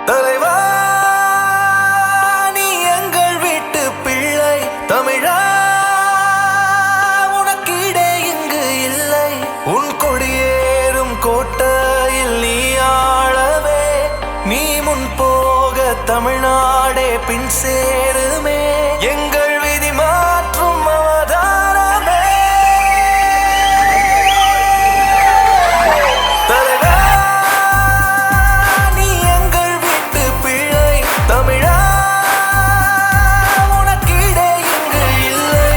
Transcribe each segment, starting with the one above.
தலைவா நீ எங்கள் வீட்டு பிள்ளை தமிழா உனக்கிடே இங்கு இல்லை உன் கொடியேறும் கோட்டையில் நீ ஆளவே நீ முன் போக தமிழ்நாடே பின் சேருமே எங்கள் விதி மாற்றும் அவதாரமே தலைவா நீ எங்கள் வீட்டு பிள்ளை தமிழா உனக்கிடே இங்கு இல்லை.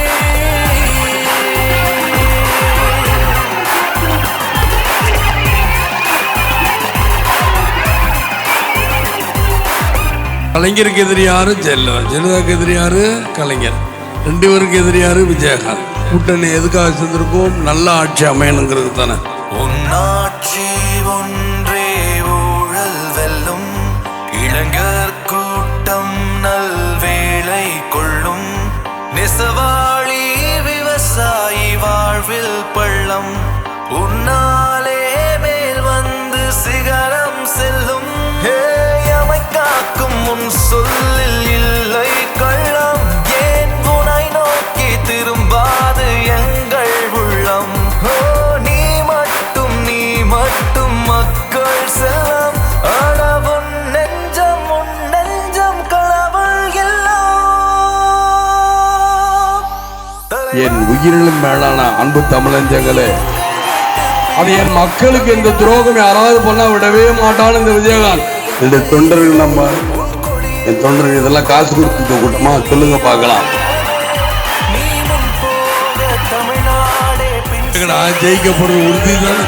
கலைஞருக்கு எதிரி யாரு? ஜெயலலிதாக்கு எதிரி யாரு? கலைஞர். ரெண்டு பேருக்கு எதிரி யாரு? விஜயகாந்த். கூட்டணி எதுக்காக சேர்ந்திருக்கோம்? நல்ல ஆட்சி அமையணுங்கிறது தானே. உன்னாட்சி ஒன்றே ஊழல் வெல்லும் இளைஞர் கூட்டம் நல்வேளை கொள்ளும் நெசவாளி விவசாயி வாழ்வில் பள்ளம் உன்னாலே மேல் வந்து சிகரம் செல்லும் காக்கும் முன் சொல்லில் இல்லை கள்ளம் ஏன் உனை நோக்கி திரும்பாது எங்கள் உள்ளம் நீ மட்டும் மக்கள் செல்லம் அளவும் நெஞ்சம் களவல் என் உயிரிலும் மேலான அன்பு தமிழஞ்சங்களே, அது என் மக்களுக்கு இந்த துரோகம் யாராவது பண்ணா விடவே மாட்டான்னு இந்த விஜயகாந்த். இந்த தொண்டர்கள் என் தொண்டர்கள் இதெல்லாம் காசு கொடுத்து கூட்டமா சொல்லுங்க பார்க்கலாம். ஜெயிக்கப்படுறது உறுதி தானே.